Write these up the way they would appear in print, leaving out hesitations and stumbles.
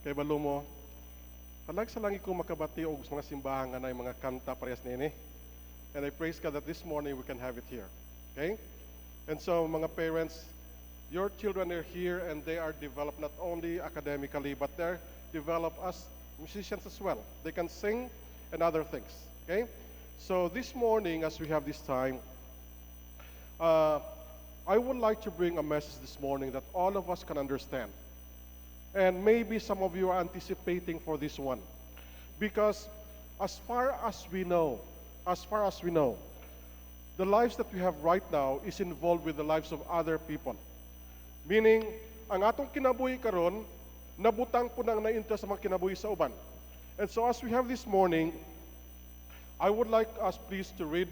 Kay Balumo, halag sa langit ko makabati og mga simbahan nga nay mga kanta parehas nini. And I praise God that this morning we can have it here. Okay? And so mga parents, your children are here and they are developed not only academically but they're developed as musicians as well. They can sing and other things. Okay? So this morning as we have this time, I would like to bring a message this morning that all of us can understand. And maybe some of you are anticipating for this one. Because as far as we know, the lives that we have right now is involved with the lives of other people. Meaning, ang atong kinabuhi karon, nabutang po nang na-interest sa mga kinabuhi sa uban. And so as we have this morning, I would like us please to read.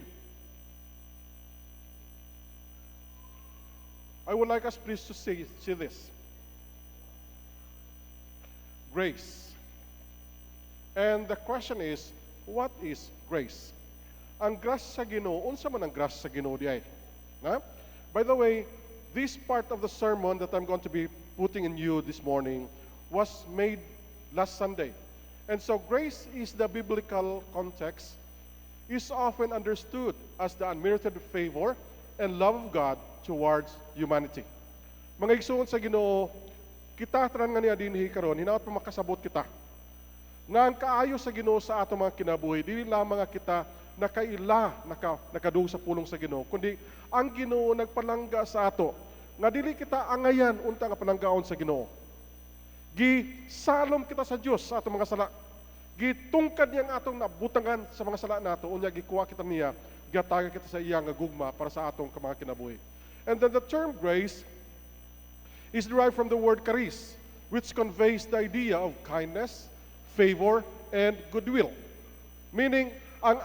I would like us please to see this. Grace. And the question is, what is grace? Ang grasya sa Ginoo, unsa man ang grasya sa Ginoo diay? Na? By the way, this part of the sermon that I'm going to be putting in you this morning was made last Sunday. And so grace is the biblical context, is often understood as the unmerited favor and love of God towards humanity. Mga igsoon sa Ginoo, kita tanan nga niya dinhi karon, hinaot pa makasabot kita. Nga ang kaayo sa Ginoo sa ato mga kinabuhi, dili lamang nga kita nakadung sa pulong sa Ginoo, kundi ang Ginoo nagpalangga sa ato nga dili kita angayan unta nga palanggaon sa Ginoo. Gisalom kita sa Dios sa ato mga sala. Gitungkad niya ang atong nabutangan sa mga sala nato, unya gikuha kita niya, gataga kita sa iya nga gugma para sa atong mga kinabuhi. And then the term grace is derived from the word charis, which conveys the idea of kindness, favor, and goodwill. Meaning, ang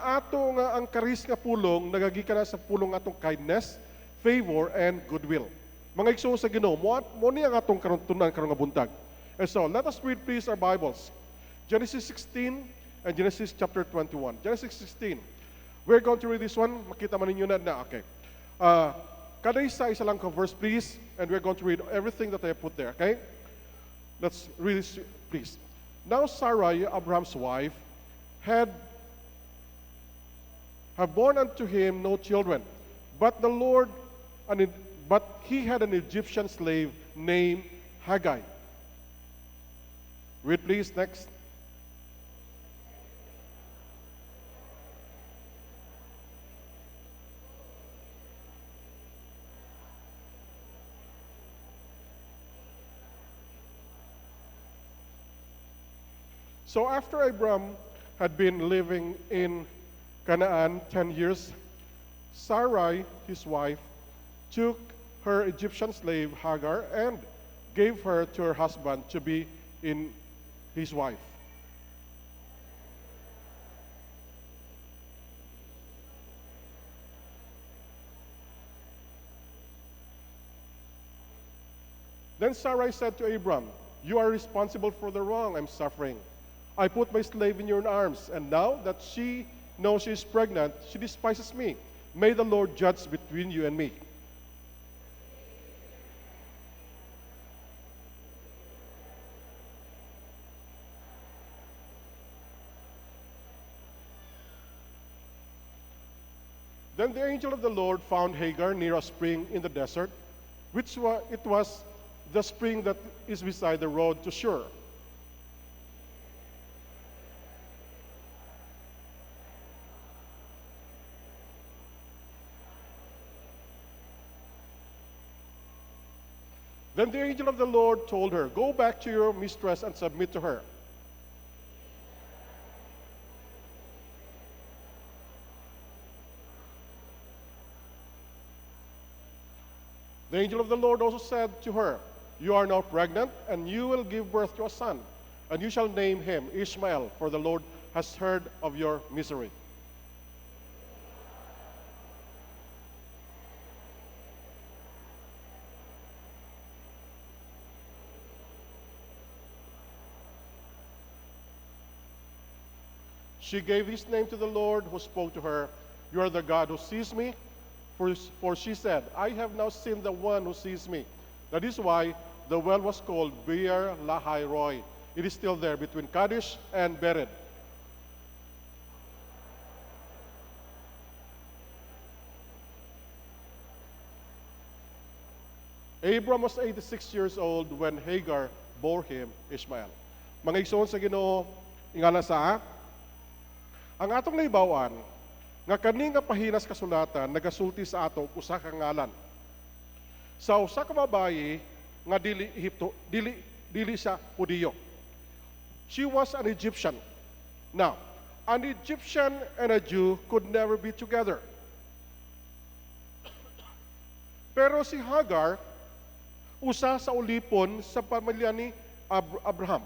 charis nga pulong, nagagikan na sa pulong atong kindness, favor, and goodwill. Mga igsoon sa Ginoo, mo ni ang atong karuntunan karong nga buntag. And so, let us read please our Bibles. Genesis 16 and Genesis chapter 21. Genesis 16. We're going to read this one. Makita man ninyo na. Okay. Kada isa lang ka verse please, and we're going to read everything that I put there, okay? Let's read this please. Now Sarai, Abraham's wife, have born unto him no children, but he had an Egyptian slave named Haggai. Read please, next. So after Abram had been living in Canaan 10 years, Sarai, his wife, took her Egyptian slave Hagar and gave her to her husband to be in his wife. Then Sarai said to Abram, "You are responsible for the wrong I'm suffering. I put my slave in your arms, and now that she knows she is pregnant, she despises me. May the Lord judge between you and me." Then the angel of the Lord found Hagar near a spring in the desert, it was the spring that is beside the road to Shur. Then the angel of the Lord told her, "Go back to your mistress and submit to her." The angel of the Lord also said to her, "You are now pregnant, and you will give birth to a son, and you shall name him Ishmael, for the Lord has heard of your misery." She gave his name to the Lord who spoke to her, "You are the God who sees me." For she said, "I have now seen the one who sees me." That is why the well was called Beer Lahai Roy. It is still there between Kadesh and Bered. Abram was 86 years old when Hagar bore him Ishmael. Mga igsoon sa Ginoo, ingala sa ang atong naibawan nga kani nga pahinas kasulatan nagasulti sa ato usa ka ngalan. Sa usa ka babayi nga dili Ehipto, dili siya Hudiyo. She was an Egyptian. Now, an Egyptian and a Jew could never be together. Pero si Hagar usa sa ulipon sa pamilya ni Abraham.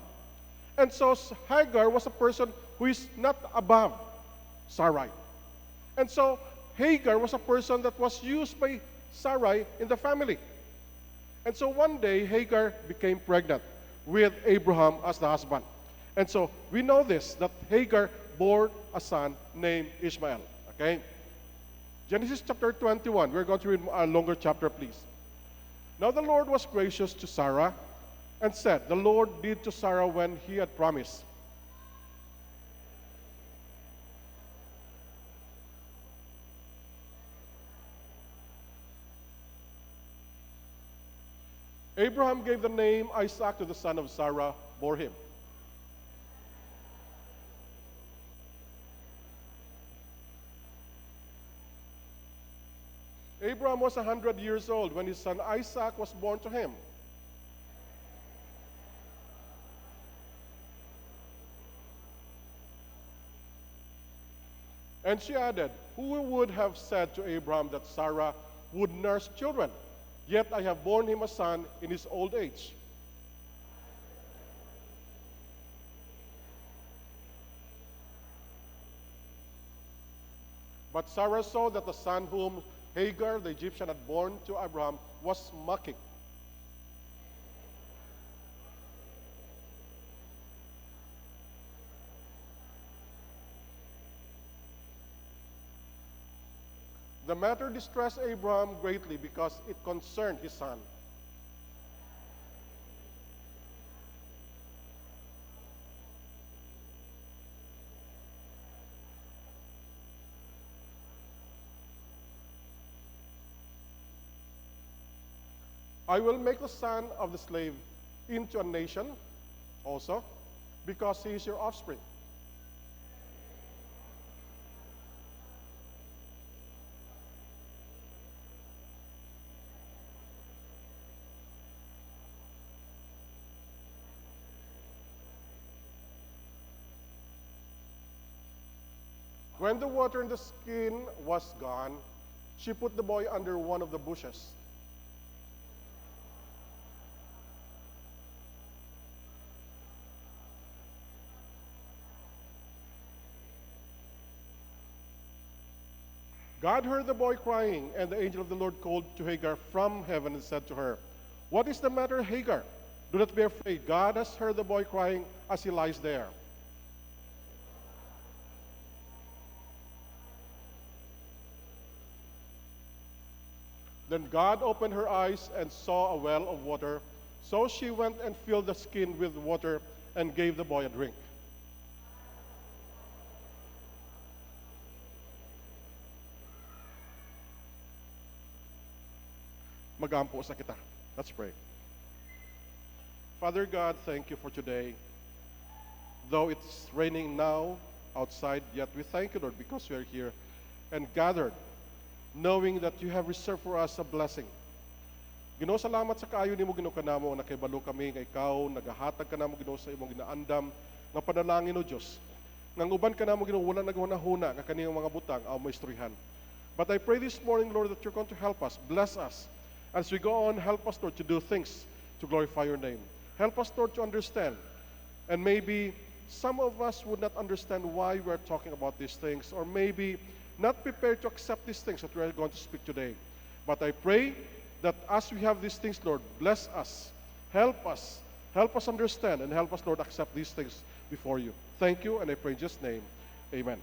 And so Hagar was a person who is not above Sarai. And so Hagar was a person that was used by Sarai in the family. And so one day Hagar became pregnant with Abraham as the husband. And so we know this, that Hagar bore a son named Ishmael. Okay? Genesis chapter 21. We're going to read a longer chapter, please. Now the Lord was gracious to Sarah and said, the Lord did to Sarah when he had promised. Abraham gave the name Isaac to the son of Sarah, bore him. Abraham was 100 years old when his son Isaac was born to him. And she added, who would have said to Abraham that Sarah would nurse children? Yet I have borne him a son in his old age. But Sarah saw that the son whom Hagar, the Egyptian, had born to Abraham was mocking. The matter distressed Abraham greatly because it concerned his son. I will make the son of the slave into a nation also, because he is your offspring. When the water in the skin was gone, she put the boy under one of the bushes. God heard the boy crying, and the angel of the Lord called to Hagar from heaven and said to her, what is the matter, Hagar? Do not be afraid. God has heard the boy crying as he lies there. Then God opened her eyes and saw a well of water. So she went and filled the skin with water and gave the boy a drink. Magampo sa kita. Let's pray. Father God, thank you for today. Though it's raining now outside, yet we thank you, Lord, because we are here and gathered, knowing that you have reserved for us a blessing. Ginoo, salamat sa kaayo nimo Ginoo kanamo na kay balo kami nga ikaw nagahatag kanamo Ginoo sa imong ginaandam nga panalangin o Dios. Nang uban kanamo Ginoo wala naghuna-huna nga kaniyang mga butang aw maistoryahan. But I pray this morning, Lord, that you're going to help us, bless us. As we go on, help us, Lord, to do things to glorify your name. Help us, Lord, to understand. And maybe some of us would not understand why we're talking about these things, or maybe not prepared to accept these things that we're going to speak today. But I pray that as we have these things, Lord, bless us, help us understand, and help us, Lord, accept these things before you. Thank you, and I pray in Jesus' name, amen.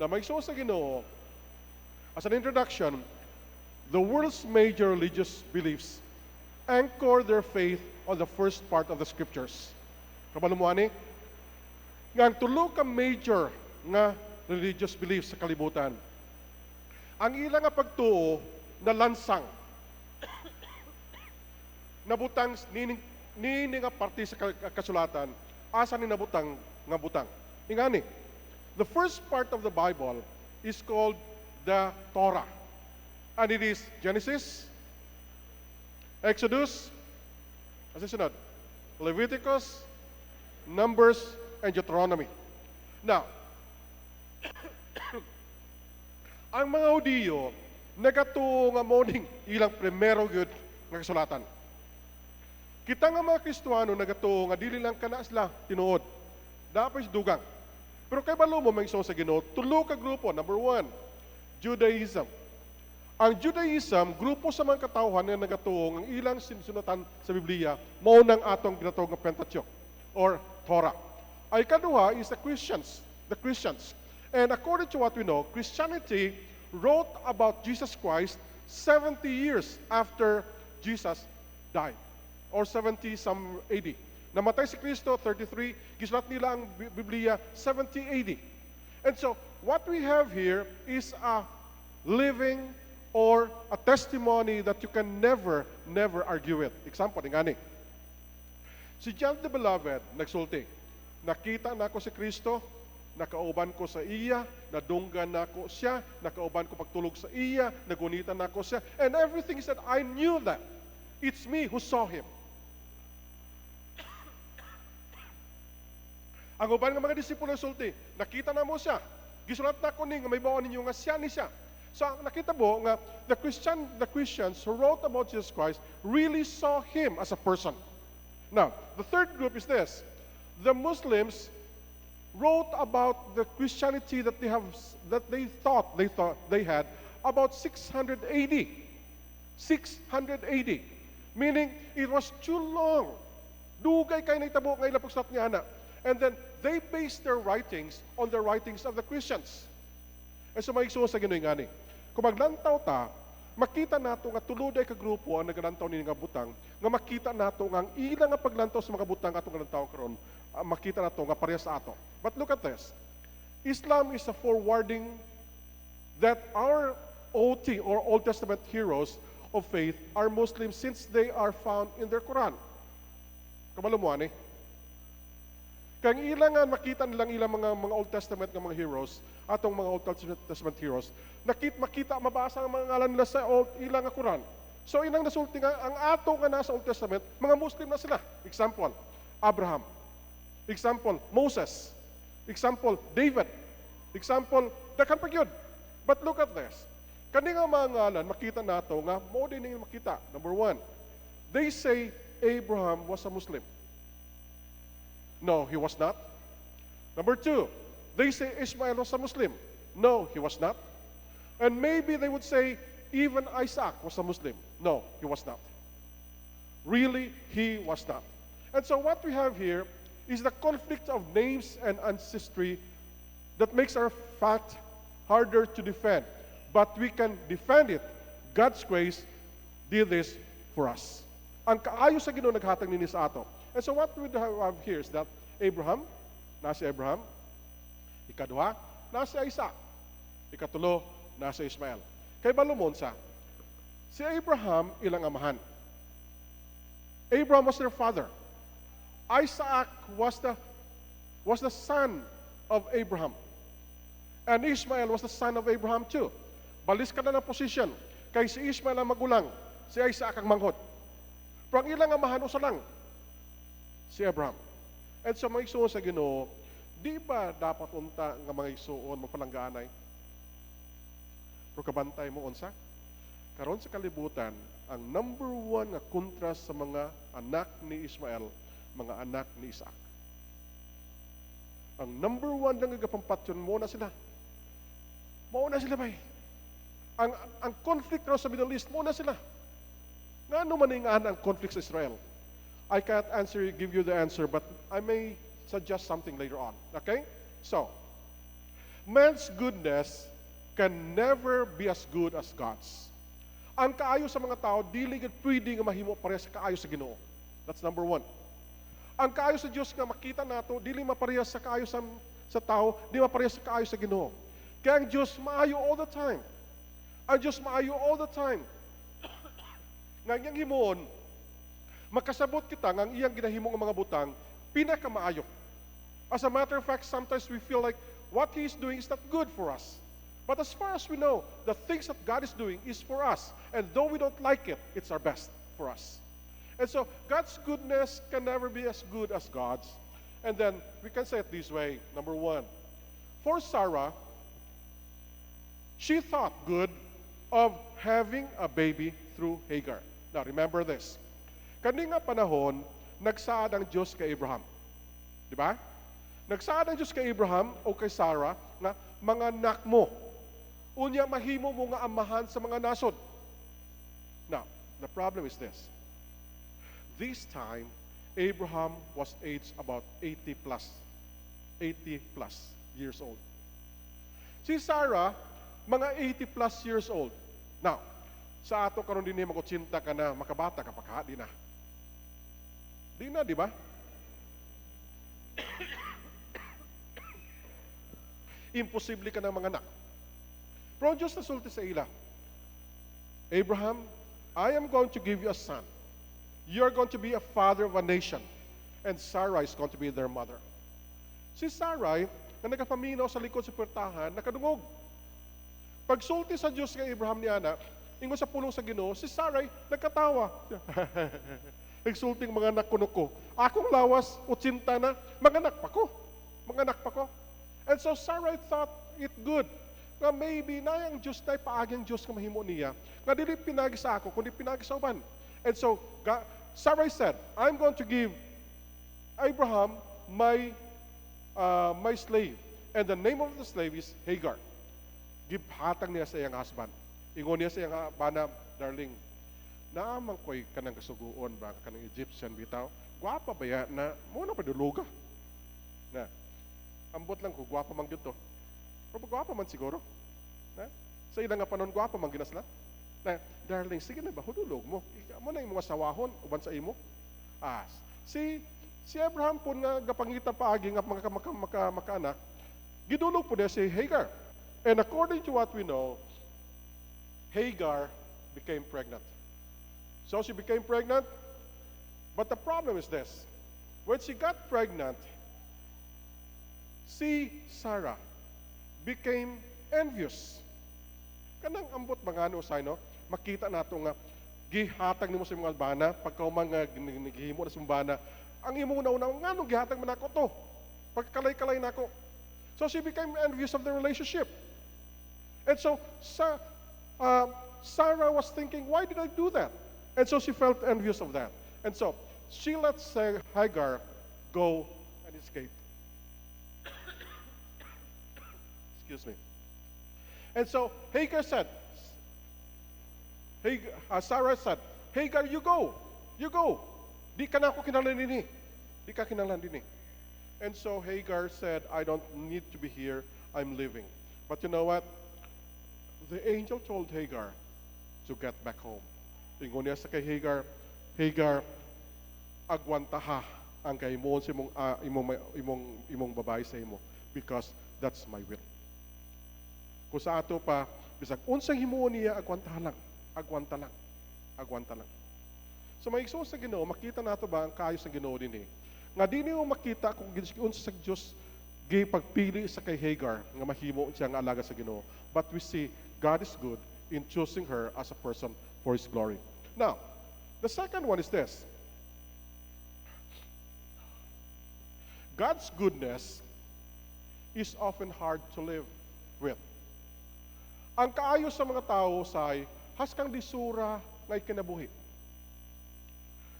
Now, may sa Ginoo, as an introduction, the world's major religious beliefs anchor their faith on the first part of the scriptures. Kabalo mo ani? Nga ang tulo ka major nga religious beliefs sa kalibutan. Ang ilang nga pagtuo na lansang nabutang nini nga parte sa kasulatan asa ni nabutang nga butang. Ingani, the first part of the Bible is called the Torah. And it is Genesis, Exodus, asa sunod? Leviticus, Numbers, and Deuteronomy. Now, ang mga Hudiyo nagatuo nga morning ilang primero gyud nga kasulatan. Kita nga mga Kristiyano nagatuo nga dili lang kana sila tinuod. Dapat dugang. Pero kay balo mo may sa Ginoo, tulo ka grupo. Number 1, Judaism. Ang Judaism, grupo sa mga katawhan na nagatuo ang ilang sinusunatan sa Biblia, mao nang atong ginatawag nga Pentateuch or Torah. Ay kaduha is the Christians. And according to what we know, Christianity wrote about Jesus Christ 70 years after Jesus died, or 70 some AD. Namatay si Kristo, 33, gisulat nila ang Biblia, 70 AD. And so, what we have here is a living or a testimony that you can never argue with. Example, ngani. Si John the Beloved, nagsulti, nakita na ako si Kristo, nakauban ko sa iya, nadunggan na ako siya, nakauban ko pagtulog sa iya, nagunitan na ako siya, and everything he said, I knew that. It's me who saw him. Ang uban ng mga disipulo sulti, nakita na mo siya. Gisulat na ko ni nga may bawaan ninyo nga siya ni siya. So nakita mo nga the Christians who wrote about Jesus Christ really saw him as a person. Now, the third group is this. The Muslims wrote about the Christianity that they thought they had about 600 AD. 600 AD. Meaning it was too long. Dugay kay naitabo nga ilapos nat niya na. And then they based their writings on the writings of the Christians. E so maigsuon sa Ginoo ngani. Kung maglantaw ta, makita nato nga tuluday ka grupo ang naglantaw ni nga butang, nga makita nato nga ang ilang nga paglantaw sa mga butang atong lantaw karon, makita nato nga pareha sa ato. But look at this. Islam is a forwarding that our OT or Old Testament heroes of faith are Muslims since they are found in their Quran. Kabalo mo ani? Kang ilangan makita nilang ilang mga Old Testament ng mga heroes, atong mga Old Testament heroes, makita mabasa ang mga ngalan nila sa ilang Quran. So inang nasulti nga ang ato nga nasa Old Testament, mga Muslim na sila. Example, Abraham. Example, Moses. Example, David. Example, daghan pa gyud. But look at this. Kani nga mga ngalan makita nato nga mo din ning makita. Number 1, they say Abraham was a Muslim. No, he was not. Number 2, they say Ishmael was a Muslim. No, he was not. And maybe they would say even Isaac was a Muslim. No, he was not. Really, he was not. And so what we have here is the conflict of names and ancestry that makes our fact harder to defend. But we can defend it. God's grace did this for us. Ang kaayo sa Ginoo naghatag nini sa ato. And so what we have here is that Abraham, nasa Abraham. Ikaduha, nasa Isaac. Ikatulo, nasa Ismael. Kay balumon sa, si Abraham ilang amahan. Abraham was their father. Isaac was the son of Abraham. And Ishmael was the son of Abraham too. Balis ka na ng position. Kay si Ishmael ang magulang, si Isaac ang manghod. Pero ang ilang amahan usa lang, si Abraham. And so mga igsuon sa Ginoo, di ba dapat unta nga mga igsuon magpalanggaanay? Pero kabantay mo unsa? Karon sa kalibutan, ang number 1 nga kontrast sa mga anak ni Ismael, mga anak ni Isaac. Ang number 1 lang nga pampatyon mo na sila. Mo na sila bay. Ang conflict raw sa Middle East mo na sila. Ngano man ang conflict sa Israel? I can't give you the answer, but I may suggest something later on. Okay? So, man's goodness can never be as good as God's. Ang kaayo sa mga tao, dili gid pwede nga mahimo pareha sa kaayo sa Ginoo. That's number 1. Ang kaayo sa Dios nga makita nato dili maparehas sa kaayo sa tao, di maparehas sa kaayo sa Ginoo. Kaya ang Dios maayo all the time. Ang Dios maayo all the time. Nga iyang himuon, makasabot kita nga ang iyang ginahimong mga butang pinakamaayo. As a matter of fact, sometimes we feel like what He is doing is not good for us. But as far as we know, the things that God is doing is for us. And though we don't like it, it's our best for us. And so, God's goodness can never be as good as God's. And then, we can say it this way. Number one, for Sarah, she thought good of having a baby through Hagar. Now, remember this. Kaninga panahon, nagsaad ang Diyos kay Abraham. Di ba? Nagsaad ang Diyos kay Abraham o kay Sarah na mga anak mo, unya mahimo mo nga amahan sa mga nasod. Now, the problem is this. This time, Abraham was aged about 80 plus years old. Si Sarah, mga 80 plus years old. Now, sa ato karon din magotsinta ka na, makabata ka pa ka, di na. Di na, di ba? Imposible ka ng mga anak. Pero Diyos nasulti sa ila, Abraham, I am going to give you a son. You're going to be a father of a nation. And Sarah is going to be their mother. Si Sarai, na nagapaminaw sa likod sa puwertahan, nakadungog. Pagsulti sa Diyos kay Abraham ni Ana, ingon sa pulong sa Ginoo, si Sarai nagkatawa. Nagsulting mga anak ko. Akong lawas, 80 na, mga anak pa ko. Mga anak pa ko. And so Sarai thought it good. Nga maybe na yung Diyos na ipaagi ang Diyos nga mahimo niya. Nga dili pinagi sa ako, kundi pinagi sa uban. And so Sarai said, I'm going to give Abraham my slave. And the name of the slave is Hagar. Gibhatang niya sa iyang husband. Ingon niya sa iyang bana, darling, naamang ko'y kanang kasuguon ba, kanang Egyptian bitaw. Gwapa ba yan na, muna pa duluga. Na, ambot lang ko, gwapa man dito. Pero gwapa man siguro. Na, sa ilang nga panon, gwapa man ginasla. Na, darling, sige na ba, hudulog mo. Ika mo na yung mga sawahon, uban sa imo. Si Abraham po nga gapangita paagi nga mga makaanak, gidulog po niya si Hagar. And according to what we know, Hagar became pregnant. So she became pregnant, but the problem is this. When she got pregnant, si Sarah became envious. Kanang ambot mga ano usay, no? Makita nato nga gihatag nimo sa mga bana pagkauman nga naghihimo na sa bana. Ang imo una nganong gihatag man ako to? Pagkalay-kalay nako. So she became envious of the relationship. And so Sarah was thinking, why did I do that? And so she felt envious of that. And so she let Hagar go and escape. Excuse me. And so Sarah said, Hagar, you go. Di ka na ako kinahanglan dinhi. Di ka kinahanglan dinhi. And so Hagar said, I don't need to be here. I'm leaving. But you know what? The angel told Hagar to get back home. Ingon niya sa kay Hagar, agwantaha ang kahimon sa imong babae sa imo because that's my will. Kung sa ato pa, bisag unsang himuon niya, agwanta lang. So may igsoon sa Ginoo, makita nato ba ang kayo sa Ginoo dinhi? Nga di niyo makita kung unsa sa Dios gipagpili sa kay Hagar nga mahimo siya nga alaga sa Ginoo. But we see God is good in choosing her as a person for His glory. Now, the second one is this. God's goodness is often hard to live with. Ang kaayo sa mga tao say haskang disura nga kinabuhi.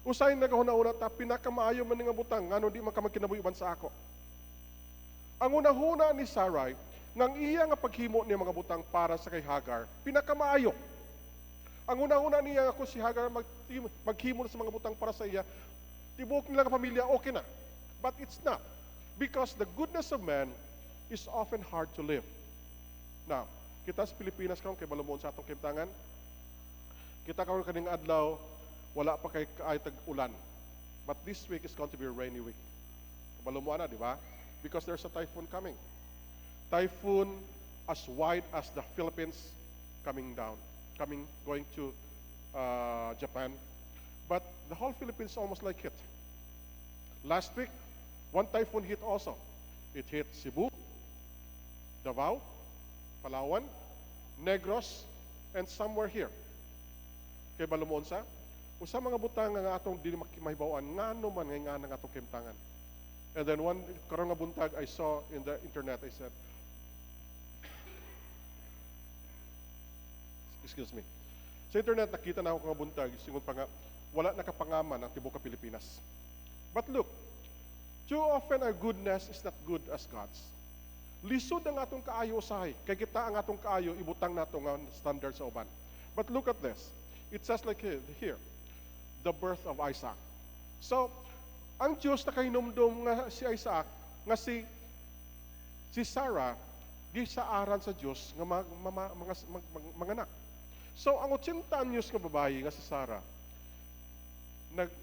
Usay nagahuna-una ta pinakamaayo man nga butang ngano di man ka magkinabuhi ban sa ako. Ang unahuna ni Sarai ngang iya nga paghimo niya mga butang para sa kay Hagar, pinakamaayo. Ang una-una niya nga kung si Hagar maghimo sa mga butang para sa iya, tibuok nila nga pamilya, okay na. But it's not. Because the goodness of man is often hard to live. Now, kita sa Pilipinas karon kay balumon sa atong kimtangan. Kita karon kaning adlaw, wala pa kay tag-ulan. But this week is going to be a rainy week. Kabalo mo na, di ba? Because there's a typhoon coming. Typhoon as wide as the Philippines going to Japan. But the whole Philippines almost like hit. Last week, one typhoon hit also. It hit Cebu, Davao, Palawan, Negros, and somewhere here. Kay Balumonsa, usa mga butang nga atong dili mahibawan ngano man nga nga atong kimtangan. And then one karon nga buntag I saw in the internet, I said, excuse me. Sa internet nakita na ako nga buntag singon pa nga wala nakapangaman ang tibuok ka Pilipinas. But look, too often our goodness is not good as God's. Lisod ang atong kaayo usahay, kay kita ang atong kaayo ibutang nato nga standard sa uban. But look at this. It says like here, the birth of Isaac. So, ang Diyos na kahinumdum nga si Isaac, nga si Sarah, di sa aran sa Diyos nga mga anak. So, ang 80 anyos nga babae nga si Sarah,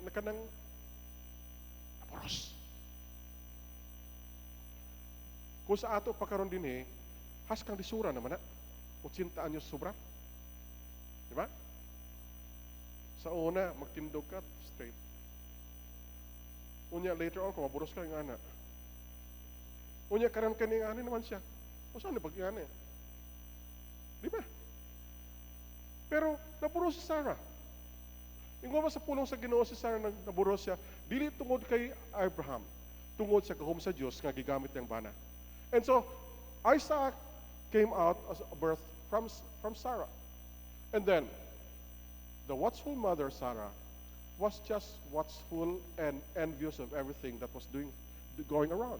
nagkanang aporos. Kung sa ato pagkaroon din has kang disura naman na, 80 anyos sobra. Di ba? Sa una, magtindog ka, straight. Unya, later on, kung maburos ka yung anak. Unya, karan ka ni ani naman siya. O saan na pag-iani? Di ba? Pero, naburos si Sarah. Yung ba sa pulong sa Ginoo si Sarah naburos siya, dili tungod kay Abraham, tungod sa gahom sa Diyos nga gigamit niyang bana. And so, Isaac came out as a birth from Sarah. And then, the watchful mother, Sarah, was just watchful and envious of everything that was going around.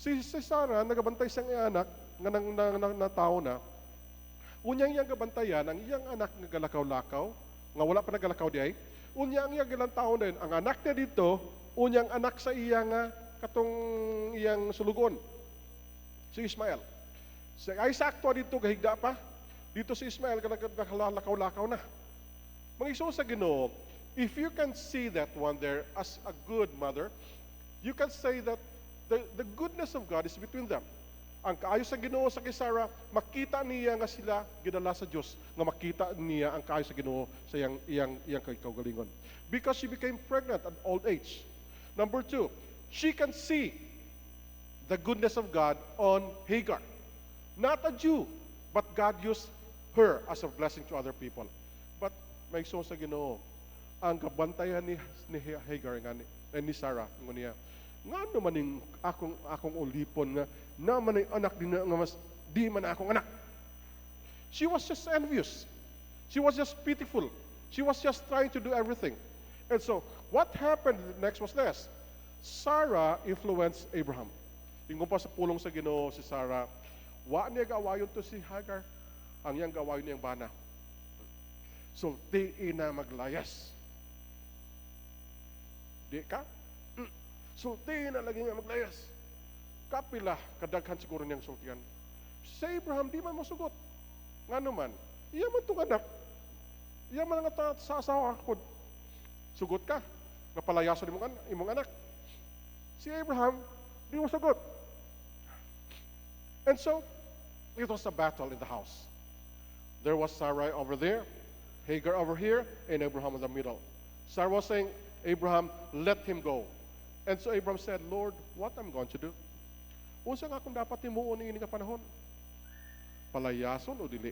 Si Sarah, nagabantay siyang anak, nga tao na, unyang iyang gabantayan, ang iyang anak nga galakaw-lakaw, nga wala pa nagalakaw di ay, unyang iyang galang tao din, ang anak niya dito, unyang anak sa iya nga, katong iyang sulugon, si Ismael. Si Isaac to dito, gahigda pa, dito si Ismael, galakaw-lakaw na. Mga iso sa Ginoo, if you can see that one there as a good mother, you can say that the goodness of God is between them. Ang kaayo sa Ginoo sa kay Sarah, makita niya nga sila gidala sa Dios, nga makita niya ang kaayo sa Ginoo sa iyang kaugalingon. Because she became pregnant at old age. Number 2, she can see the goodness of God on Hagar. Not a Jew, but God used her as a blessing to other people. But may so sa Ginoo, ang kabantayan ni Hagar ni Sarah niya, nga naman yung akong ulipon nga naman yung anak din nga mas di man akong anak. She was just envious. She was just pitiful. She was just trying to do everything. And so, what happened next was this. Sarah influenced Abraham. Yung pa sa pulong sa Ginoo si Sarah, wa niya gawayon to si Hagar, ang iyang gawayon niyang bana. So, di ina maglayas. Di ka? Sulti na lagi nga maglayas. Kapila, kadaghan siguro niyang sultian. Sa Abraham, di man masugot. Nga naman, iya man itong anak. Iya man nga sa asawa ko. Sugot ka. Napalayasan imong anak. Si Abraham, di mo sugot. And so, it was a battle in the house. There was Sarai over there, Hagar over here, and Abraham in the middle. Sarah was saying, Abraham, let him go. And so Abraham said, Lord, what I'm going to do? Unsa nga kung dapat himuon ini nga panahon? Palayason o dili?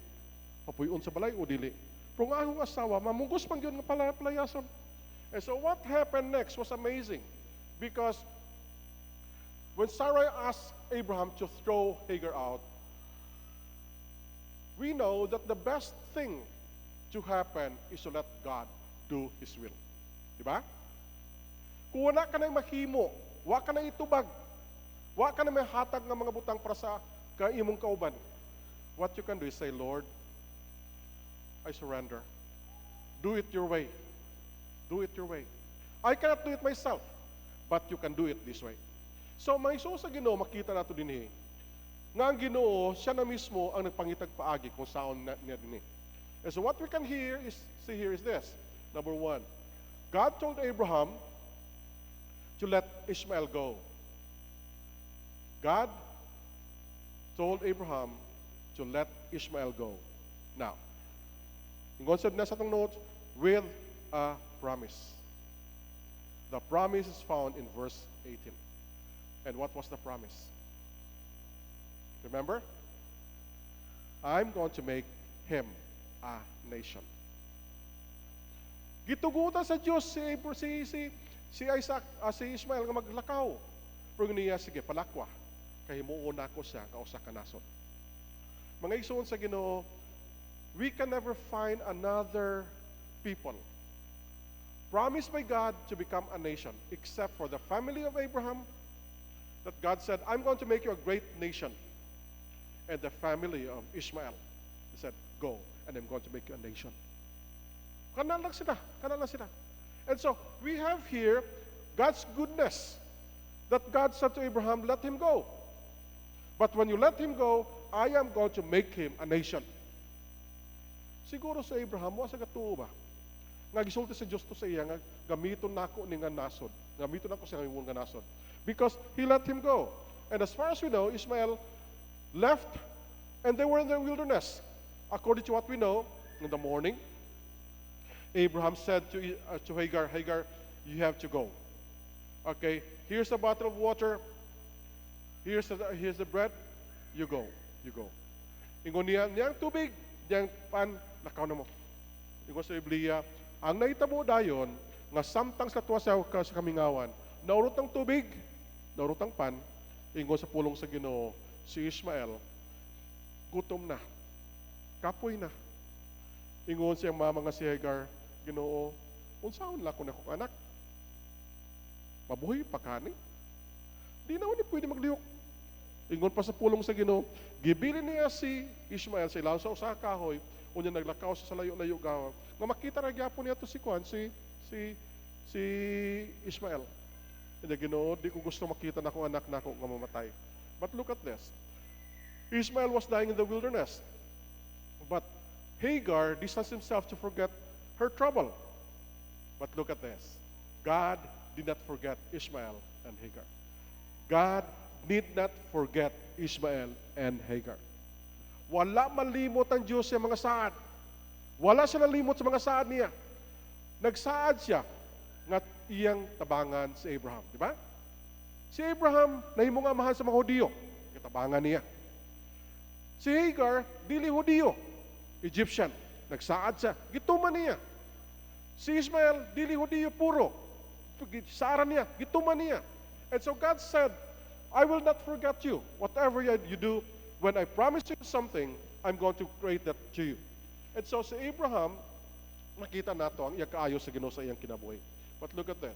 Papuyon sa balay o dili? Kung akong asawa, mamugos pang yun nga palayason. And so what happened next was amazing. Because when Sarah asked Abraham to throw Hagar out, we know that the best thing to happen is to let God do His will. Diba? Kung wala ka na mahimo, wala ka na itubag, wala ka na may hatag ng mga butang para sa imong kauban, what you can do is say, Lord, I surrender. Do it your way. Do it your way. I cannot do it myself, but you can do it this way. So, mga iso sa Ginoo, makita nato din nga ang Ginoo, siya na mismo ang nagpangitag paagi kung saan niya din And so what we can see here is this. Number 1, God told Abraham to let Ishmael go. God told Abraham to let Ishmael go. Now, ingon sa nasa itong notes, with a promise. The promise is found in verse 18. And what was the promise? Remember? I'm going to make him a nation. Gitugutan sa Diyos si Isaac, si Ishmael nga maglakaw. Pero niya, sige, palakwa. Kay himuon ako siya, kausa ka nasod. Mga igsoon sa Ginoo, we can never find another people promised by God to become a nation, except for the family of Abraham, that God said, I'm going to make you a great nation. And the family of Ishmael, he said, go, and I'm going to make you a nation. Kana lang sila. And so, we have here God's goodness, that God said to Abraham, let him go. But when you let him go, I am going to make him a nation. Siguro sa Abraham, wasa katuo ba? Nga gisulti sa Diyos to sa iya, nga gamiton nako ni nga nasod. Gamiton nako sa nga nasod. Because he let him go. And as far as we know, Ishmael left, and they were in the wilderness. According to what we know, in the morning, Abraham said to Hagar, Hagar, you have to go. Okay, here's a bottle of water. Here's the bread. You go. Ingon niya, niyang tubig, niyang pan, nakaw na mo. Ingon sa Biblia, ang naitabo dayon, nga samtang sa tuwa sa kamingawan, naurot ang tubig, naurot ang pan, ingon sa pulong sa Ginoo, si Ishmael, gutom na, kapoy na. Ingon siyang mama nga si Hagar, Ginoo, unsaon lang ko na kong anak? Mabuhay pa kani? Di na ni pwede maglihok. Ingon pa sa pulong sa Ginoo, gibilin niya si Ishmael sa ilaw sa usa ka kahoy, unya naglakaw sa layo-layo gawa. Nga makita ra gyapon niya to si Ishmael. And Ginoo, di ko gusto makita na akong anak nako nga mamatay. But look at this. Ishmael was dying in the wilderness. But Hagar distanced himself to forget her trouble. But look at this. God did not forget Ishmael and Hagar. God did not forget Ishmael and Hagar. Wala malimot ang Diyos sa mga saad. Wala siya nalimot sa mga saad niya. Nagsaad siya nga iyang tabangan si Abraham. Di ba? Si Abraham, nahimong amahan sa mga Hudiyo. Katabangan niya. Si Hagar, dili Hudiyo. Egyptian. Nagsaad siya. Gituman niya. Si Ishmael, dili Hudiyo puro. Saaran niya. Gituman niya. And so God said, I will not forget you. Whatever you do, when I promise you something, I'm going to create that to you. And so si Abraham, nakita nato ang iyang kaayo sa Ginoo sa iyang kinabuhi. But look at this.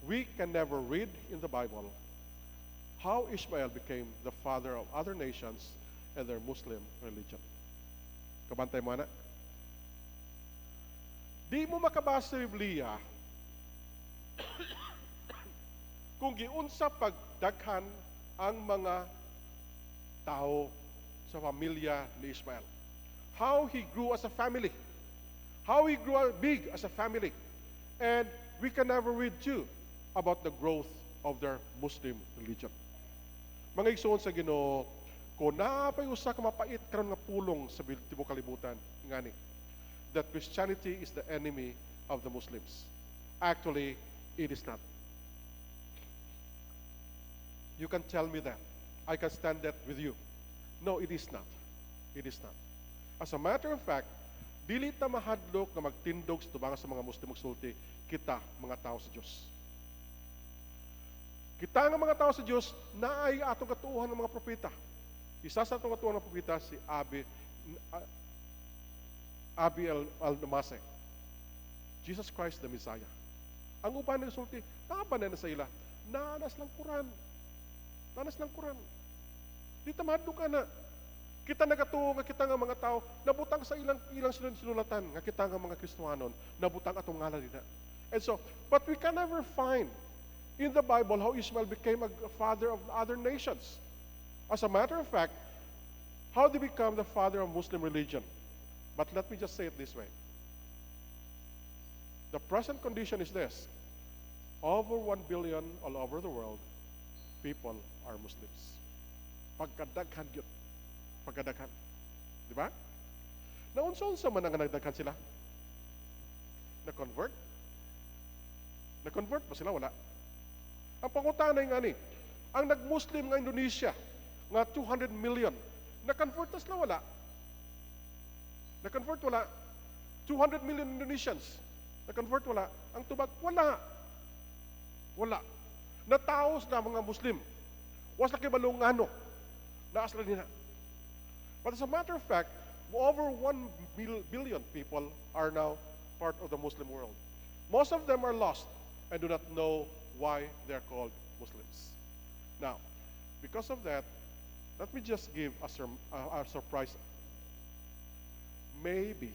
We can never read in the Bible how Ishmael became the father of other nations and their Muslim religion. Kabantay mo na? Di mo makabasa sa Biblia kung giunsa pagdaghan ang mga tao sa pamilya ni Ishmael. How he grew as a family. How he grew big as a family. And we can never read too about the growth of their Muslim religion. Mga igsoon sa Ginoo, kung naapay usa ka mapait karon nga pulong sa tibuok kalibutan, ngani, that Christianity is the enemy of the Muslims. Actually, it is not. You can tell me that. I can stand that with you. No, it is not. It is not. As a matter of fact, dili ta mahadlok na magtindog sa tubangan sa mga Muslim magsulti, kita, mga tao sa Diyos. Kita nga mga tao sa Diyos, naay atong katuuhan ng mga propeta. Isa sa atong katuuhan ng propeta, si Abi al-Namasek. Jesus Christ the Messiah. Ang uban ng sulti, nakapanan na sa ila, nanas lang Quran. Nanas lang Quran. Di tamadlo ka na. Kita nagatuo nga kita nga mga tao, nabutang sa ilang sinulatan, nga kita nga mga Kristohanon, nabutang atong ngalan nila. And so, but we can never find in the Bible how Ishmael became a father of other nations. As a matter of fact, how did he become the father of Muslim religion? But let me just say it this way. The present condition is this. Over 1 billion all over the world, people are Muslims. Pagkadaghan yun. Pagkadaghan. Di ba? Naunsa-unsa man ang nagdaghan sila? Na-convert? Na-convert ba sila? Wala. Ang pangutanay nga ni, ang nag-Muslim nga Indonesia, nga 200 million, na-convert na sila? Wala. Na-convert? Wala. 200 million Indonesians, na-convert? Wala. Ang tubag? Wala. Wala. Nataos na mga Muslim. Was na kibalungano. Naas lang nila. But as a matter of fact, over 1 billion people are now part of the Muslim world. Most of them are lost and do not know why they're called Muslims. Now, because of that, let me just give a surprise. Maybe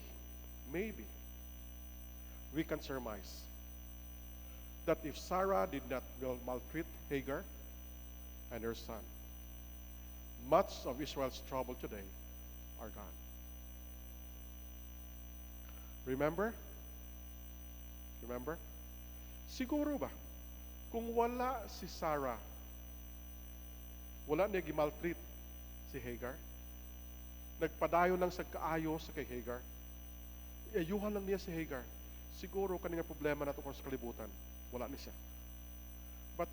we can surmise that if Sarah did not maltreat Hagar and her son, much of Israel's trouble today are gone. Remember? Remember? Siguro ba, kung wala si Sarah, wala niya gimaltreat si Hagar, nagpadayon lang sa kaayo sa kay Hagar, iayuhan lang niya si Hagar, siguro kanina problema nato sa kalibutan, wala ni siya. But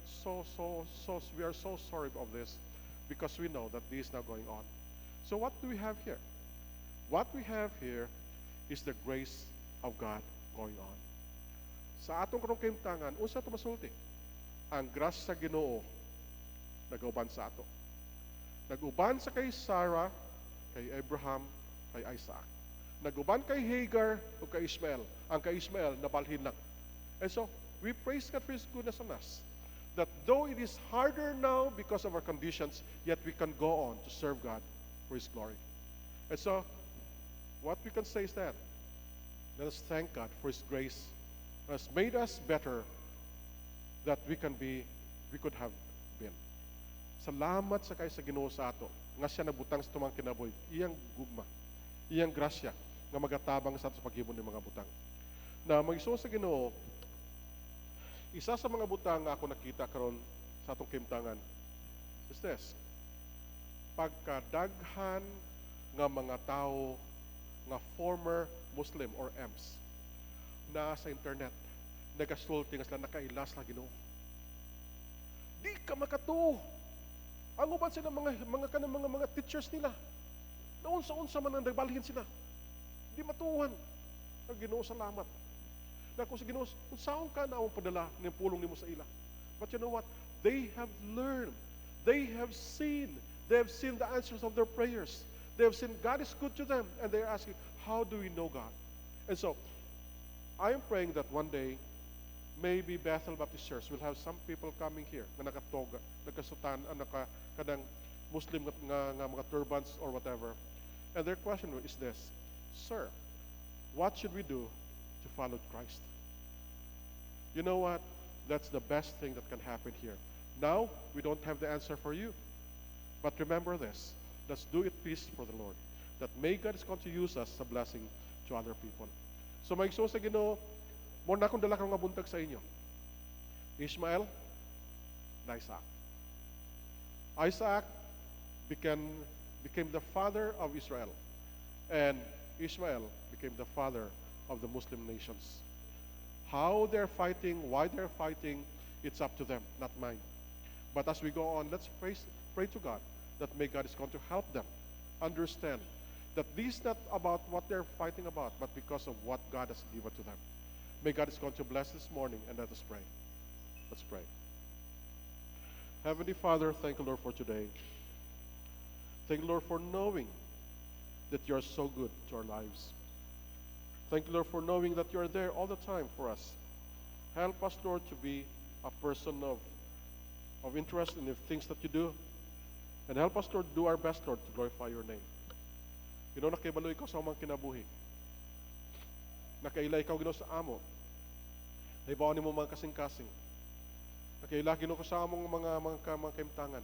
we are so sorry of this because we know that this is now going on. So what do we have here? What we have here is the grace of God going on. Sa atong karong kahimtangan, unsa ito masulti? Ang grasya sa Ginoo nag-uban sa ato. Nag-uban sa kay Sarah, kay Abraham, kay Isaac. Nag-uban kay Hagar o kay Ishmael. Ang kay Ishmael nabalhin lang. And so, we praise God for His goodness on us. That though it is harder now because of our conditions, yet we can go on to serve God for His glory. And so, what we can say is that, let us thank God for His grace has made us better that we could have been. Salamat sa kay sa Ginoo sa ato nga siya nabutang sa tumang kinabuhi, iyang gugma, iyang grasya nga magatabang sa ato sa paghimon ng mga butang. Na mag-iso sa Ginoo, isa sa mga butang nga ako nakita karon sa atong kahimtangan is this: pagkadaghan nga mga tao nga former Muslim or EMS na sa internet nagasulti nga sila nakailas la Ginoo. Di ka makatuo. Ang uban sila mga teachers nila. Naunsa-unsa man ang nagbalhin sila. Di matuhan. Ang Ginoo salamat. Na kung sa Ginoo, unsaon ka na ang padala ng pulong nimo sa ila. But you know what? They have learned. They have seen. They have seen the answers of their prayers. They have seen God is good to them. And they are asking, how do we know God? And so, I am praying that one day, maybe Bethel Baptist Church will have some people coming here na nakatoga, nakasutan, kadang Muslim nga mga turbans or whatever. And their question is this: Sir, what should we do to follow Christ? You know what? That's the best thing that can happen here. Now, we don't have the answer for you. But remember this: let's do it peace for the Lord. That may God is going to use us as a blessing to other people. So maigso sa Ginoo, mo na akong dala kang nga buntag sa inyo. Ishmael, Isaac. Isaac became the father of Israel. And Ishmael became the father of the Muslim nations. How they're fighting, why they're fighting, it's up to them, not mine. But as we go on, let's pray to God that may God is going to help them understand that this is not about what they're fighting about, but because of what God has given to them. May God is going to bless this morning, and let us pray. Let's pray. Heavenly Father, thank you, Lord, for today. Thank you, Lord, for knowing that you are so good to our lives. Thank you, Lord, for knowing that you are there all the time for us. Help us, Lord, to be a person of interest in the things that you do. And help us, Lord, do our best, Lord, to glorify your name. You know, nakibalo ikaw sa amang kinabuhi. Nakaila ikaw, Ginoo, sa amo. Naibawan mo mga kasing-kasing. Nakaila, Ginoo, ko sa among mga kaimtangan.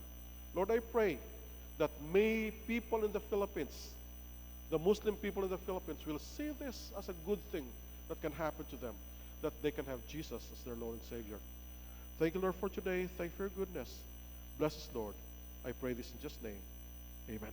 Lord, I pray that may people in the Philippines, the Muslim people in the Philippines, will see this as a good thing that can happen to them, that they can have Jesus as their Lord and Savior. Thank you, Lord, for today. Thank you for your goodness. Bless us, Lord. I pray this in Jesus' name. Amen.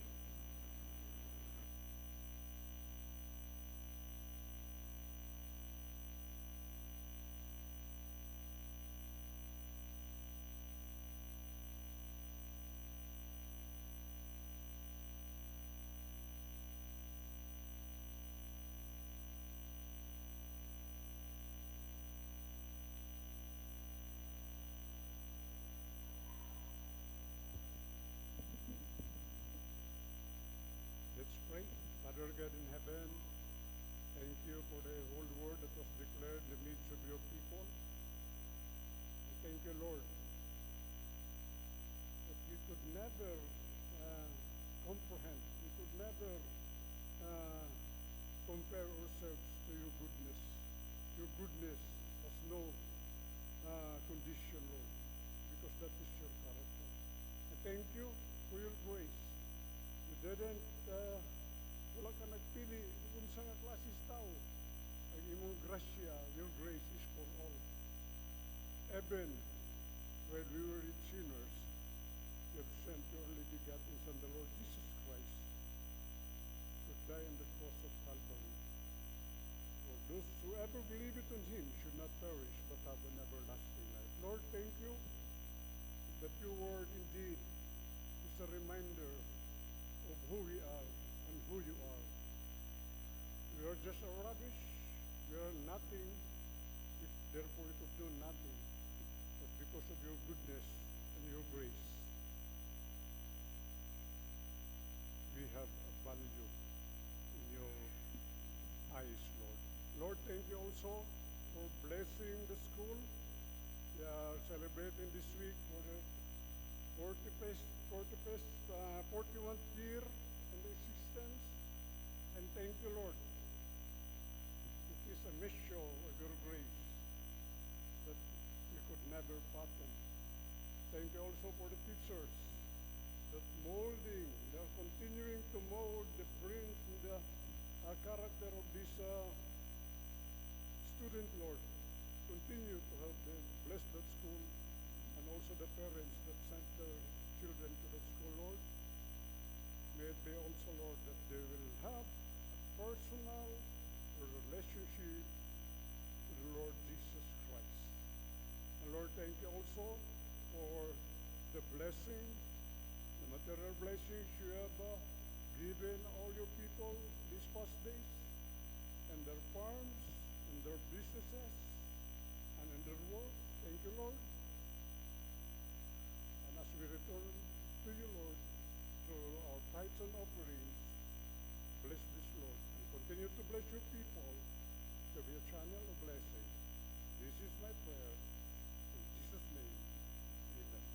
Let's pray. Father God in heaven, thank you for the whole word that was declared in the midst of your people. And thank you, Lord, that we could never comprehend, we could never uh, compare ourselves to your goodness. Your goodness has no condition, Lord, because that is your character. And thank you for your grace. You didn't, wala ka nagpili kung sa nga klases tao. Ang imong grasya, your grace is for all. Even when we were sinners, you have sent your only begotten Son, the Lord Jesus Christ, to die on the cross of Calvary. For those who ever believe it on him should not perish, but have an everlasting life. Lord, thank you that your word indeed is a reminder of who we are and who you are. We are just a rubbish. We are nothing. Therefore, we could do nothing. But because of your goodness and your grace, we have a value in your eyes, Lord. Lord, thank you also for blessing the school. We are celebrating this week for the 41st year in the existence. And thank you, Lord. It is a measure of your grace that we could never fathom. Thank you also for the teachers that molding, they are continuing to mold the brains and the character of this student, Lord. Continue to help them, bless that school, and also the parents that sent their children to that school, Lord. May it be also, Lord, that they will have a personal relationship with the Lord Jesus Christ. And Lord, thank you also for the blessings, the material blessings you have given all your people these past days, and their farms, and their businesses, and in their work. Thank you, Lord. And as we return to you, Lord, through our tithes and offerings, bless this, Lord, and continue to bless your people to be a channel of blessing. This is my prayer. In Jesus' name, amen.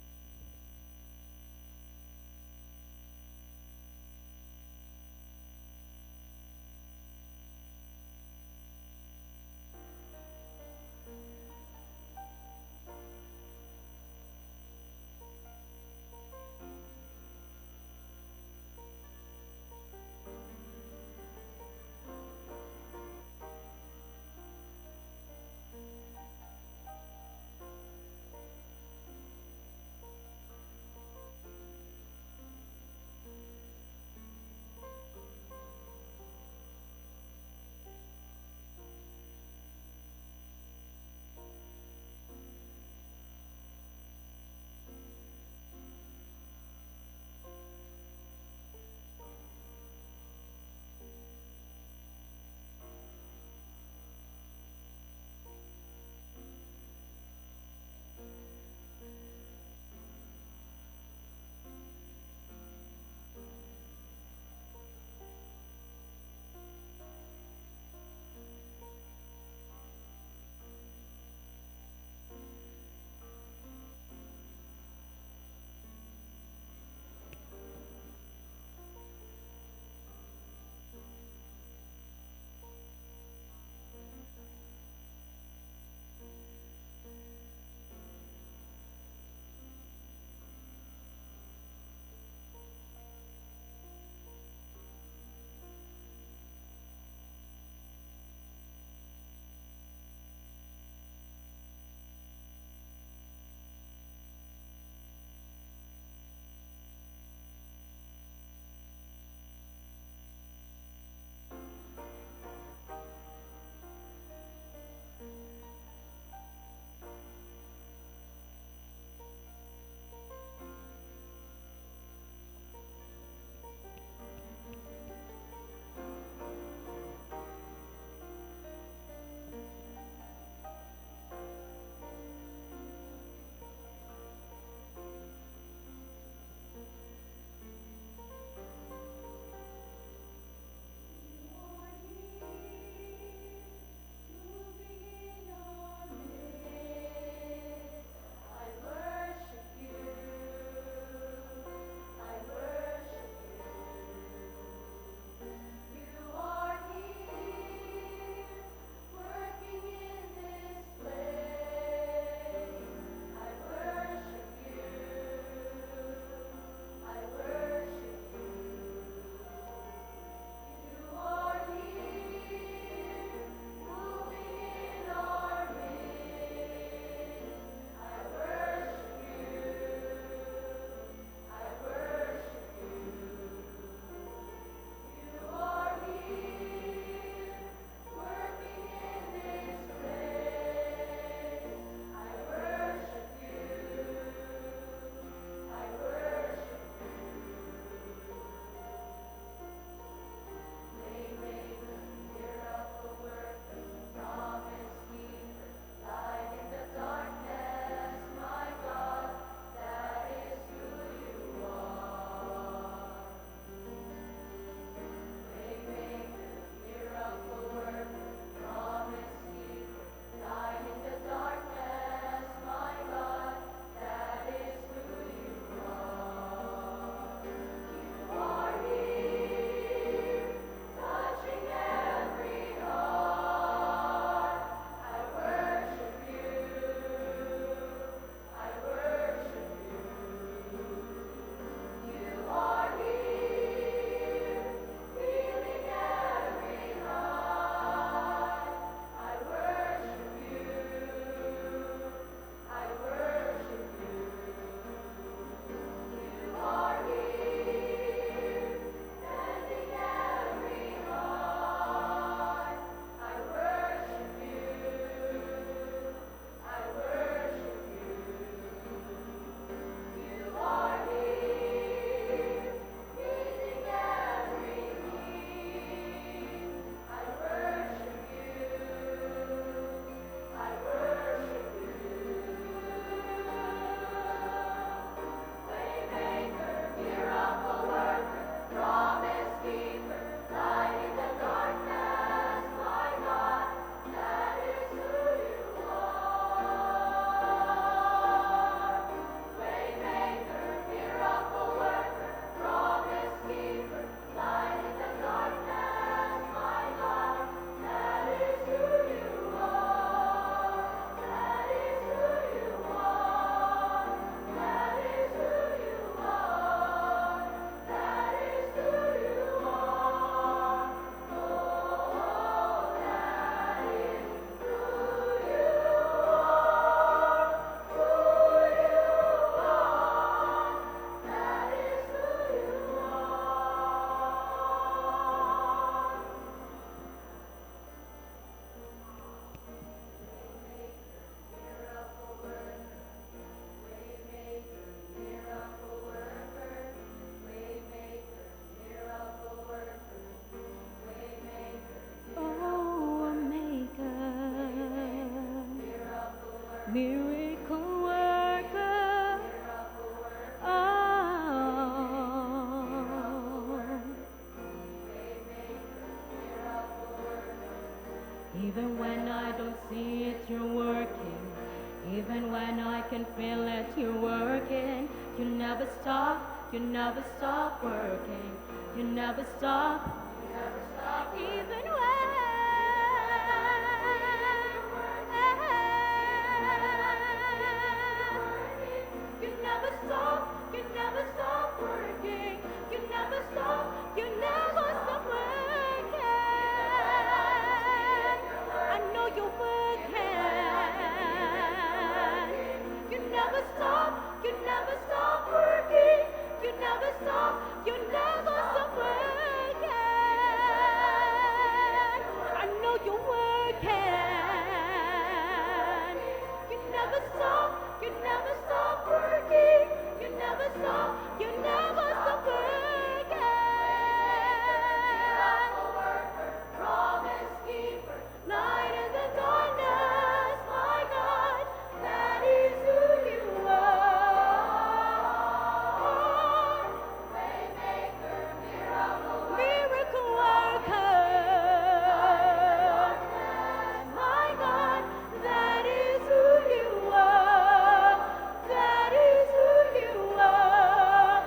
can feel it, you're working. You never stop, you never stop working. You never stop, even when you never stop, you never stop working. You never stop, you never stop working. I know you're working. You never stop, you never stop working. You never stop, you never stop working. I know you're working. You never stop, you never stop working. You never stop, you never stop working. Miracle worker, promise keeper, light in the darkness, my God, that is who you are. Waymaker, miracle worker, my God, that is who you are. That is who you are.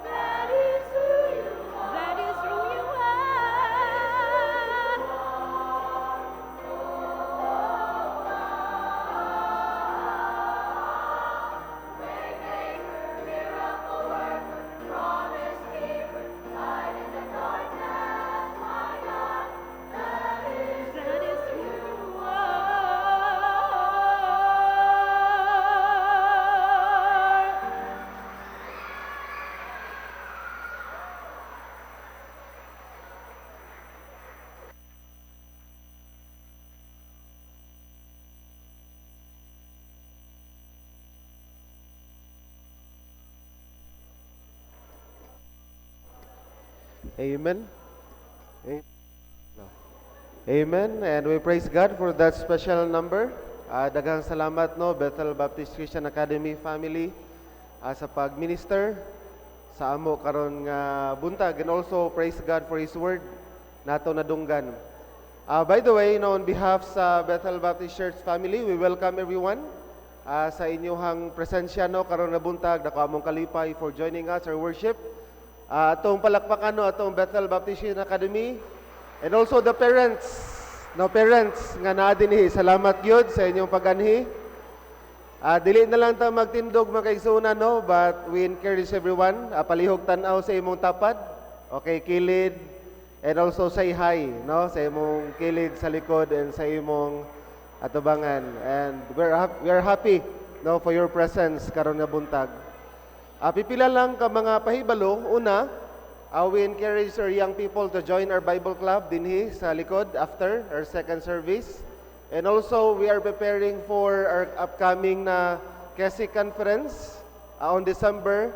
That is who you are. That is who you are. Waymaker, miracle worker, promise keeper, light in the darkness, my God, that is who you are. Amen. A- no. Amen. And we praise God for that special number. Daghang salamat no Bethel Baptist Christian Academy family sa pag-minister sa amo karon nga buntag, and also praise God for His word nato nadunggan. By the way, no, on behalf sa Bethel Baptist Church family, we welcome everyone sa inyong presensya no karon nga buntag. Dako among kalipay for joining us our worship. Atong palakpakan no atong Bethel Baptist Christian Academy, and also the parents nga naa dinhi. Salamat gyud sa inyong pag-anhi. Dili na lang ta magtindog mga kaigsunan no, but we encourage everyone palihog tan-aw sa imong tapad. Okay, kilid, and also say hi no sa imong kilid sa likod and sa imong atubangan. And we are happy no for your presence karon nga buntag. Pipila lang ka mga pahibalo. Una, we encourage our young people to join our Bible club dinhi sa likod after our second service. And also, we are preparing for our upcoming na KESI conference on December.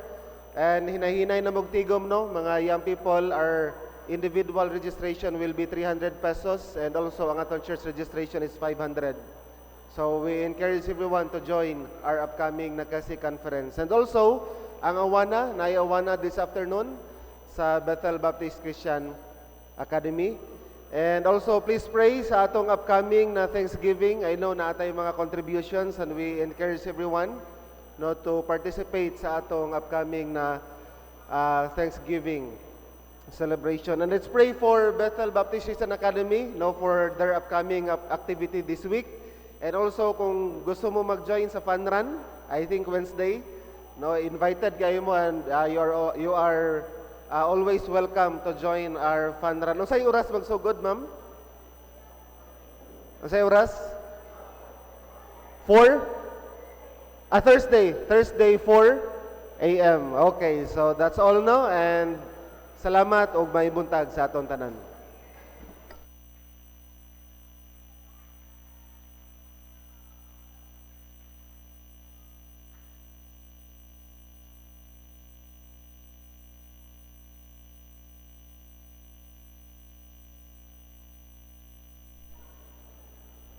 And hinahinay na magtigom no, mga young people, our individual registration will be 300 pesos, and also ang atong church registration is 500. So we encourage everyone to join our upcoming na KESI conference. And also, ang awana, nai-awana this afternoon sa Bethel Baptist Christian Academy. And also, please pray sa atong upcoming na Thanksgiving. I know na atay mga contributions, and we encourage everyone no to participate sa atong upcoming na Thanksgiving celebration. And let's pray for Bethel Baptist Christian Academy no for their upcoming activity this week. And also, kung gusto mo mag-join sa fun run, I think Wednesday, no, invited kayo mo, and you are always welcome to join our fun run. Unsay oras magsugod, ma'am? Unsay oras? 4? Thursday 4 a.m. Okay, so that's all no, and salamat og may buntag sa aton tanan.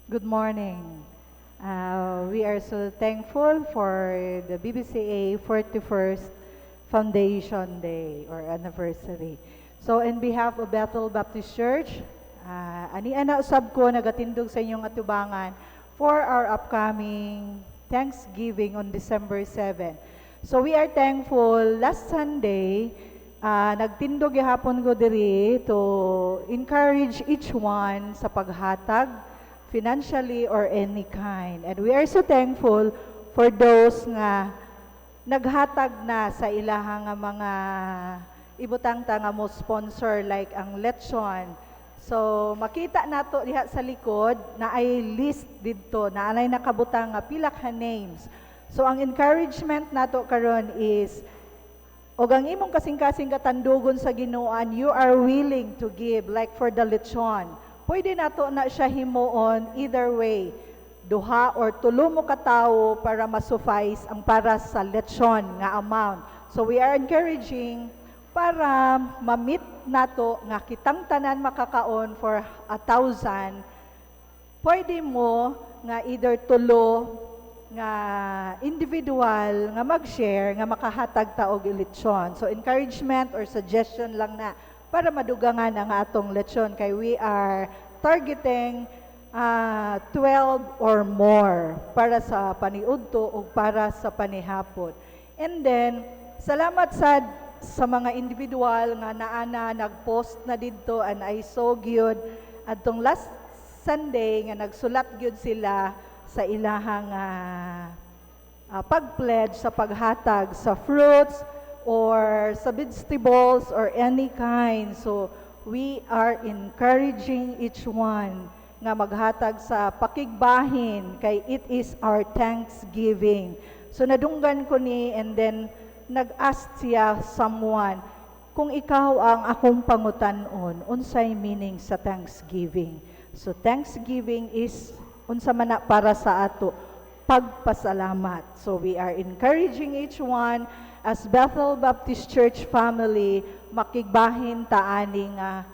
Good morning. We are so thankful for the BBCA 41st Foundation Day or anniversary. So, in behalf of Bethel Baptist Church, ani ana usab ko nagatindog sa inyong atubangan for our upcoming Thanksgiving on December 7. So we are thankful. Last Sunday, nagtindog gihapon ko diri to encourage each one sa paghatag, financially or any kind. And we are so thankful for those nga naghatag na sa ilahang nga mga ibutang nga mo sponsor like ang lechon. So makita nato diha sa likod na ay list didto na alay nakabutang nga pila ka names. So ang encouragement nato karon is og ang imong kasing-kasing katandugon sa Ginooan, you are willing to give like for the lechon. Pwede nato na siya himuon either way. Duha or tulo mo katawo para ma-suffice ang para sa lechon nga amount. So we are encouraging para ma-meet nato nga kitang tanan makakaon for 1,000. Pwede mo nga either tulo nga individual nga mag-share nga makahatag ta og lechon. So encouragement or suggestion lang na para madugangan ang atong lechon kay we are targeting 12 or more para sa paniudto o para sa panihapon. And then, salamat sa mga individual nga naana nag-post na didto and I saw gyud adtong last Sunday nga nagsulat gyud sila sa ilahang pag-pledge sa paghatag sa fruits or sa vegetables or any kind. So, we are encouraging each one nga maghatag sa pakigbahin kay it is our Thanksgiving. So nadunggan ko ni and then nag-ask siya someone, kung ikaw ang akong pangutanon, unsay meaning sa Thanksgiving? So Thanksgiving is unsa man na para sa ato pagpasalamat. So we are encouraging each one as Bethel Baptist Church family makigbahin ta ani nga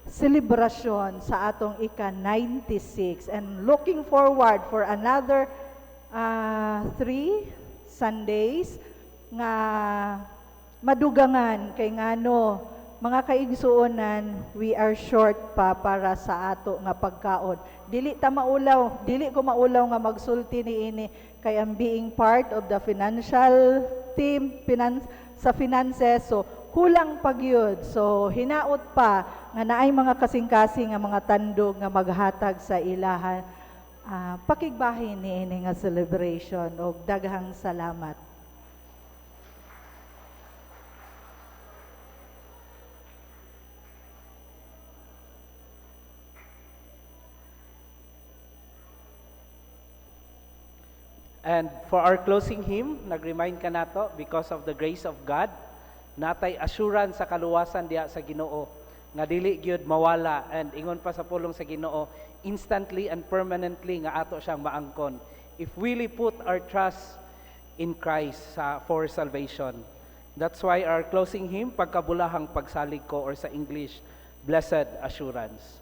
celebration sa atong ika-96 and looking forward for another 3 Sundays nga madugangan kay ngano mga kaigsuonan we are short pa para sa ato nga pagkaon. Dili ko maulaw nga magsulti niini kay ang being part of the financial team sa finances so kulang pagyud. So hinaot pa nga naay mga kasing-kasing nga mga tandog nga maghatag sa ilahan pakigbahin niini nga celebration og daghang salamat. And for our closing hymn, nag-remind ka nato because of the grace of God, natay assurance sa kaluwasan diha sa Ginoo nga dili gyud mawala and ingon pa sa pulong sa Ginoo instantly and permanently nga ato siyang maangkon if we really put our trust in Christ for salvation. That's why our closing hymn, pagkabulahang pagsalig ko, or sa English, Blessed Assurance.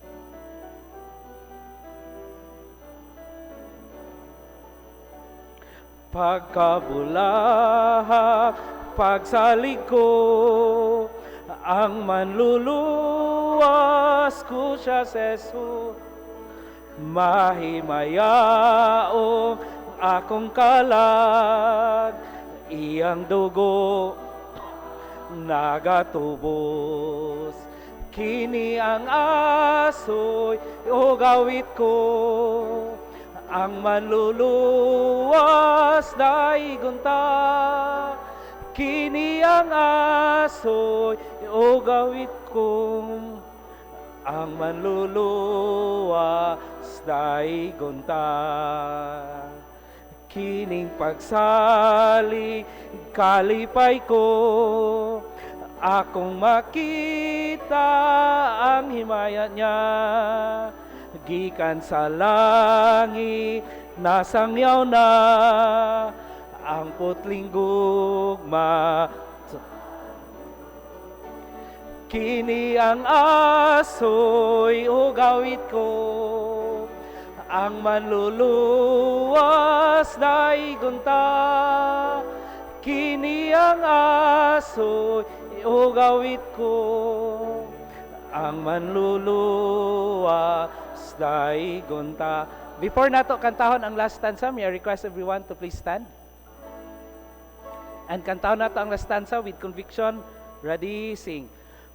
Pagkabulahang pagsalig ko, ang manluluwas ko siya sa Jesus. Mahimayaong akong kalag, iyang dugo nagatubos. Kini ang asoy o gawit ko, ang manluluwas daigunta. Kini ang asoy o gawit kong, ang manluluwas daigunta. Kining pagsali kalipay ko, akong makita ang himaya niya. Gikan sa langit, nasangyaw na ang putling gugma. Kini ang asoy o gawit ko, ang manluluwas daigunta. Kini ang asoy o gawit ko, ang manluluwas daigunta. Before nato kantahon ang last stanza, may I request everyone to please stand. And kantahon nato ang last stanza with conviction. Ready, sing.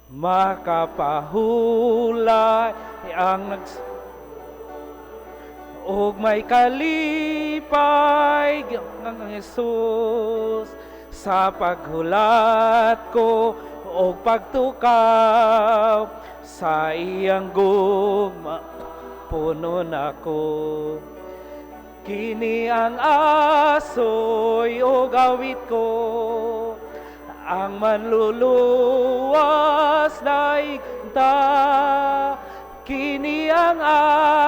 Makapahulay ang ug may kalipay ang Jesus sa paghulat ko o pagtukaw sa iyang gugma puno nako. Kini ang asoy o gawit ko, ang manluluwas na igta. Kini ang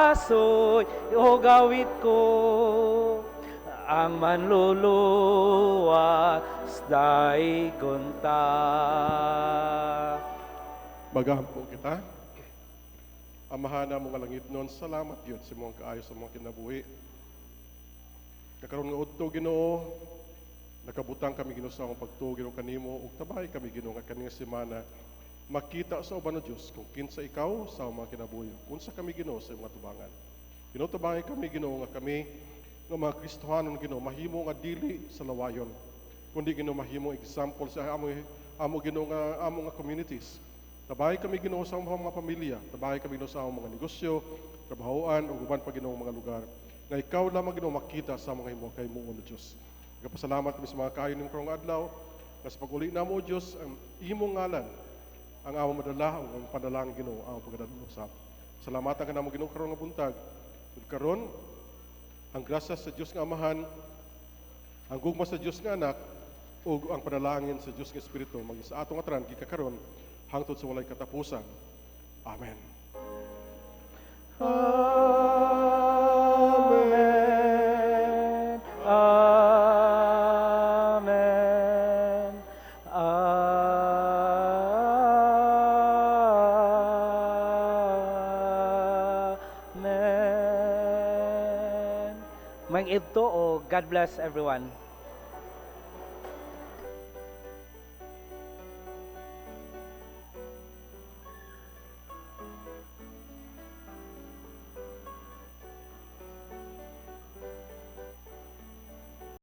asoy o gawit ko, ang manluluwas na igunta. Magahan po kita. Amahan na mga langit noon, salamat Diyos sa mga kaayos sa mga kinabuhi. Nakaroon nga udto Ginoo, nakabutang kami Ginoo sa akong pagtuo Ginoo kanimo, ug tabay kami Ginoo nga kaning semana makita sa uban ng Diyos kung kinsa ikaw sa mga kinabuhi. Unsa kami Ginoo sa mga tubangan. Ginoo tubangan kami Ginoo nga kami nga mga Kristohanon Ginoo mahimo nga dili sa lawayon, kundi Ginoo mahimo example sa amo Ginoo nga amo nga communities. Tabay kami Ginoo sa among mga pamilya, tabay kami Ginoo sa among mga negosyo, trabahoan ug uban pa Ginoo mga lugar. Nga ikaw lamang Ginoo makita sa mga himuon ng Dios. Nagapasalamat kami sa mga kayo ning karong adlaw, nga sa pag-uli namo o Dios ang imong ngalan ang among madala ang panalangin Ginoo ang pagdadalo sa. Salamatan ka namo Ginoo karon nga buntag. Ug karon ang grasya sa Dios nga Amahan, ang gugma sa Dios nga Anak ug ang panalangin sa Dios nga Espiritu maging sa atong atran gikakaron hangtod sa walay katapusan. Amen. Amen. Amen. Amen. Mang Ibto o God bless everyone.